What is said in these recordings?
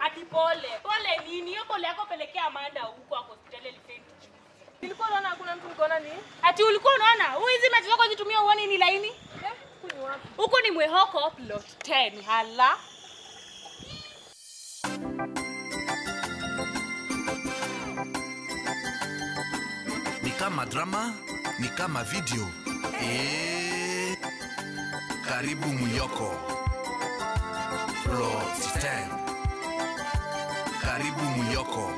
Akipole. Pole nini? Hiyo pole yako pelekea Amanda huko kwa hospitali elefenti. Nilikuwa naona hakuna mtu nikaona ni. Ati ulikuwa unaona? Hizi macho zako zitumia uone ni laini? Kuni wapi? Huko ni Mwehoko plot 10. Hala. Ni kama drama, ni kama video. Karibu Mwehoko plot 10. Karibu Mwehoko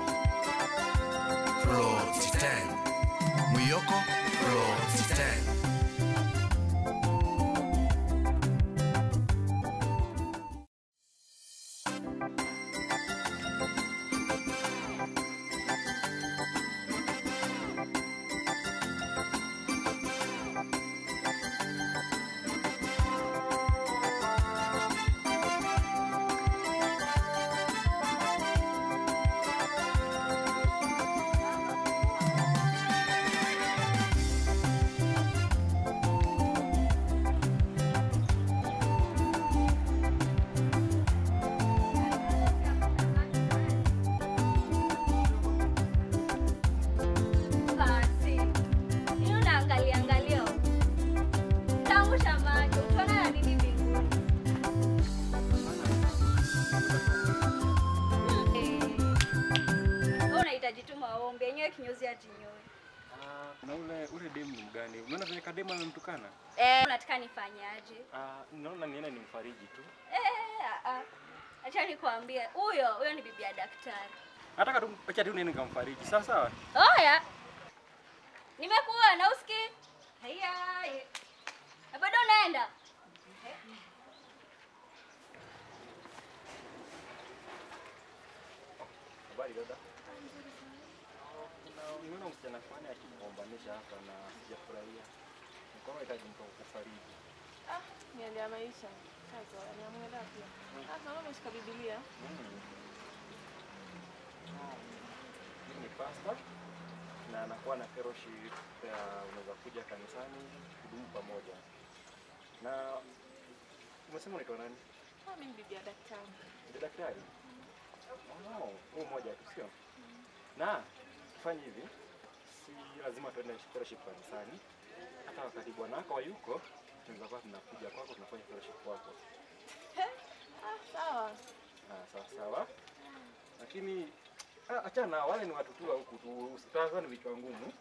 plot 10. Mwehoko plot 10. Na ule demu mgani? Unaona vile kademu amemtukana? Unataka nifanyaje? Naona nienda nimfariji tu. Acha nikwambie, huyo ni bibi ya daktari. Nataka tu acha tu niende nikamfariji. Sawa sawa? Oya. Nimekuwa na usikii. Haya. Bado unaenda? Habari dada. Nimeona msichana fulani akimgombanisha hapa na sijafurahia. Mkono itaji mtu kufariji. Ni hali ya maisha. Kazo, ni amwenda pia. Sasa wewe umeshika Biblia. Ni pastor na anakuwa na fellowship unaweza kuja kanisani kudumu pamoja. Na umesema unaitwa nani? Mimi bibi ya daktari. Bibi daktari? Huyu mmoja tu sio? Na fanya hivi, si lazima tuende fellowship kanisani. Hata wakati bwana wako yuko, tunaweza kuwa tunakuja kwako tunafanya fellowship kwako. Sawa. Sawa. Lakini achana wale ni watu tu huku tu, usitazame vichwa ngumu.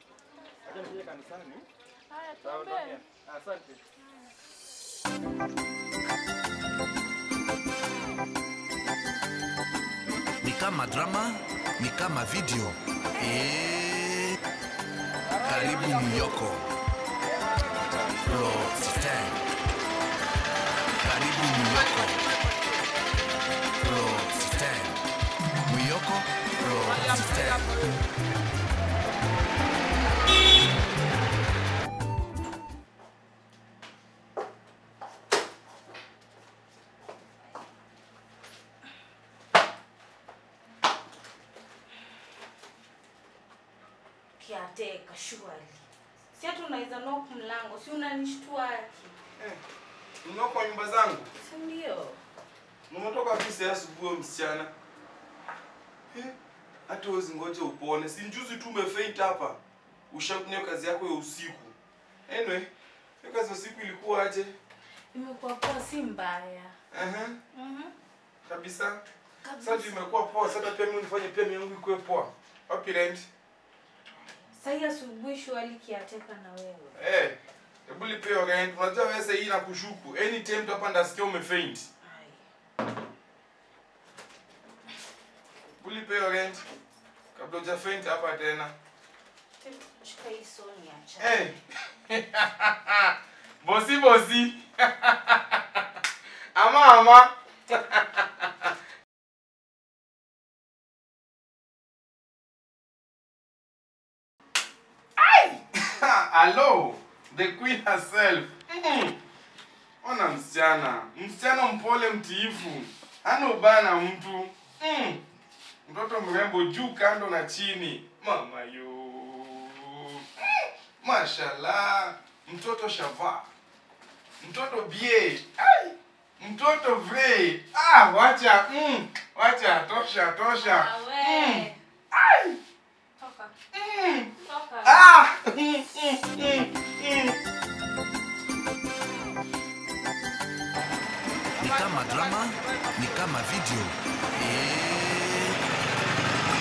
Acha nije kanisani. Haya, tuombe. Asante. Ni kama drama, ni kama video. Karibu Mwehoko plot 10. Karibu Mwehoko plot 10. Mwehoko plot 10. Kiateka shwari. Si atu unaweza knock mlango, si unanishtua ati. Unao kwa nyumba zangu? Si ndio? Umetoka ofisi asubuhi msichana. Hata wewe ngoje upone. Si njuzi tu umefaint hapa. Ushakunywa kazi yako ya usiku. Anyway, hiyo kazi ya usiku ilikuwa aje? Imekuwa poa, si mbaya. Kabisa. Sasa imekuwa poa, sasa pia mimi nifanye pia yangu ikuwe poa. Wapi rent? Sasa asubuhi shwari kiateka na wewe. Hebu lipe hiyo rent. Unajua wewe sasa hii nakushuku. Anytime tu hapa ndasikia umefaint. Hebu lipe hiyo rent. Kabla hujafaint hapa tena. Shika hii Sonia acha. Bosi. Ama. Hello, the queen herself. Ona msichana mpole mtiifu. Hana ubaya na mtu. Mtoto mrembo juu kando na chini. Mama yo. Mashallah. Mtoto shava. Mtoto bie. Ai. Mtoto vrai. Wacha. Wacha tosha. Awe. Ai. Toka. Ni kama drama, ni kama video.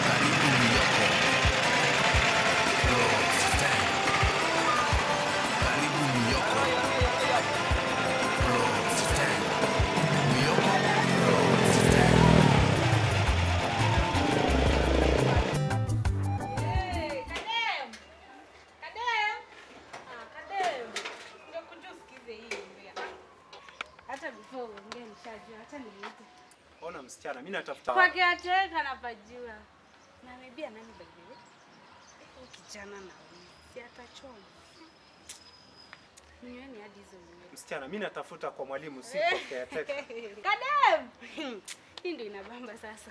Karibu Miyoko. Karibu Miyoko. Miyoko. Hata before uongee nishajua, hata niite. Ona msichana, mimi natafuta. Kwa kiateka napajua. Na maybe nani bebe? Kijana na wewe. Si atachoma. Niweni hadi hizo nywele. Msichana, mimi natafuta kwa mwalimu si kwa kiateka. Kadem. Hii ndio inabamba sasa.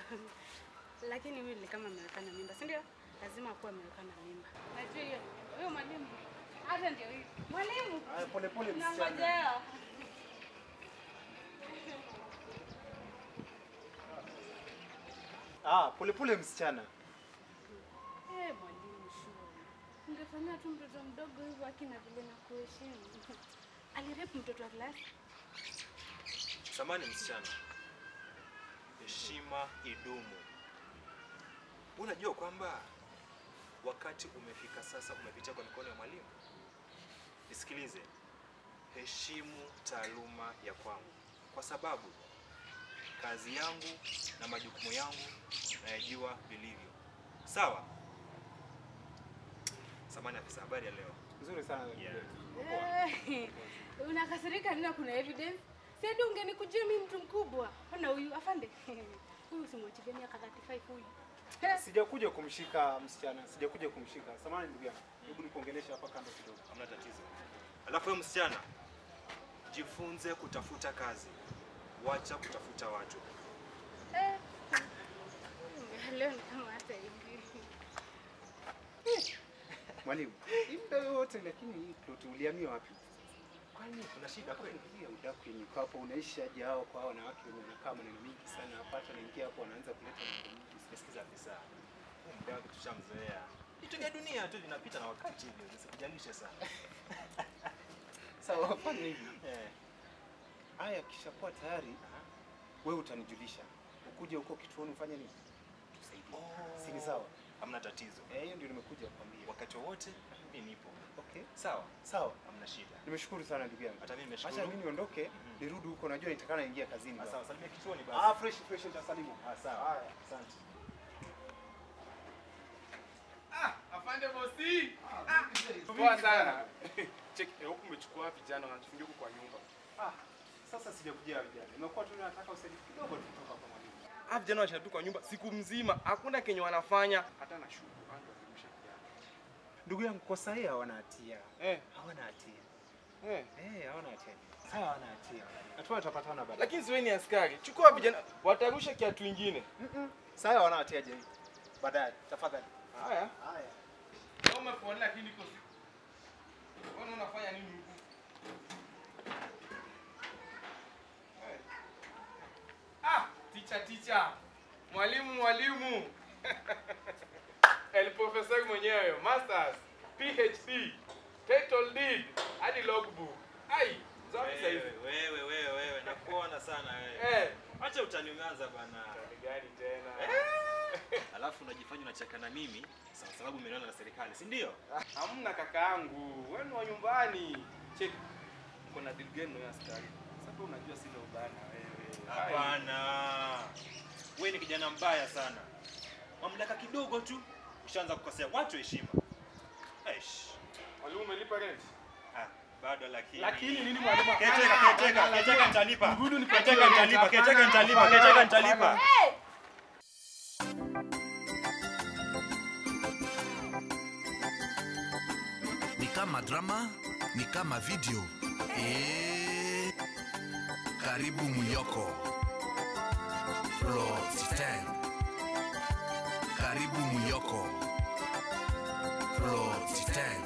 Lakini mimi ni kama ameweka na mimba, si ndio? Lazima akuwe ameweka na mimba. Najua hiyo. Huyo mwalimu. Hata ndio hiyo. Mwalimu. Pole pole msichana. Nangojea. Pole msichana. Mwalimu shule. Ungefanya tu mtoto mdogo hivyo akina vile na kuheshimu. Alirepu mtoto wa class. Samani msichana. Heshima idumu. Unajua kwamba wakati umefika sasa umepitia kwa mikono ya mwalimu. Nisikilize. Heshimu taaluma ya kwangu. Kwa sababu kazi yangu na majukumu yangu nayajua vilivyo. Sawa? Samani afisa, habari ya leo. Nzuri sana. Unakasirika nini kuna evidence? Sasa ndio ungenikujia mimi mtu mkubwa. Ona huyu afande. Huyu simwachilie miaka 35 huyu. Sijakuja kumshika msichana, sijakuja kumshika. Samahani ndugu yangu. Hebu nikuongeleshe hapa kando kidogo. Hamna tatizo. Alafu wewe msichana, jifunze kutafuta kazi. Wacha kutafuta watu. Leo ni kama hata hivi. Mwalimu, hii muda yote lakini hii plot ulihamia wapi? Kwani kuna shida kweli? Hii muda kwenye hapo unaishi aje hao kwa hao wanawake wenye wanakaa maneno mengi sana hapa hata naingia hapo wanaanza kuleta mambo mengi. Sikisikiza afisa. Huu muda wake tushamzoea. Vitu vya dunia tu vinapita na wakati hivyo. Usikujalishe sana. Sawa, fanya hivi. Haya kishakuwa tayari, wewe utanijulisha. Ukuje huko kituoni ufanye nini? Tusaidie. Si ni sawa? Hamna tatizo. Hiyo ndio nimekuja kukwambia. Wakati wote mimi nipo. Okay. Sawa? Sawa. Hamna shida. Nimeshukuru sana ndugu yangu. Hata mimi nimeshukuru. Acha mimi niondoke, nirudi huko najua nitakana ingia kazini. Sawa, salimia kituoni basi. Fresh nitasalimu. Sawa. Haya. Asante. Afande bosi. Poa sana. Check, huko umechukua vijana wanajifungia huko kwa nyumba. Sasa sijakuja vijana. Nimekuwa tu nataka usaidizi kidogo kutoka kwa mwalimu. Vijana wanashatu kwa nyumba siku mzima. Hakuna kenye wanafanya. Hata na shuku anga zimisha kijana. Ndugu yangu kosa hii hawana hatia. Hawana hatia. Hawana hatia. Sawa hawana hatia. Hatua tutapatana baadaye. Lakini siwe ni askari. Chukua vijana watarusha kiatu kingine. Sawa hawana hatia je. Baadaye tafadhali. Haya. Kama kwa lakini iko siku. Wewe unafanya nini huku? Teacher. Mwalimu. El professor mwenyewe, masters, PhD, title deed, hadi logbook. Ai, zote sasa hivi. Wewe, nakuona sana wewe. Acha utaniumaza bana. Gani tena? Alafu unajifanya unacheka na mimi sababu umeona na serikali, si ndio? Hamna kakaangu, wewe ni wa nyumbani. Check. Uko na deal gani na askari? Sasa unajua sina ubana wewe. Hapana. Wewe ni kijana mbaya sana. Mamlaka kidogo tu ushaanza kukosea watu heshima. Mwalimu umelipa rent? Bado lakini. Lakini nini mwalimu? Keteka nitalipa. Ngudu ni Keteka nitalipa. Ni kama drama, ni kama video. Karibu Muyoko. Plot 10. Karibu Muyoko. Plot 10.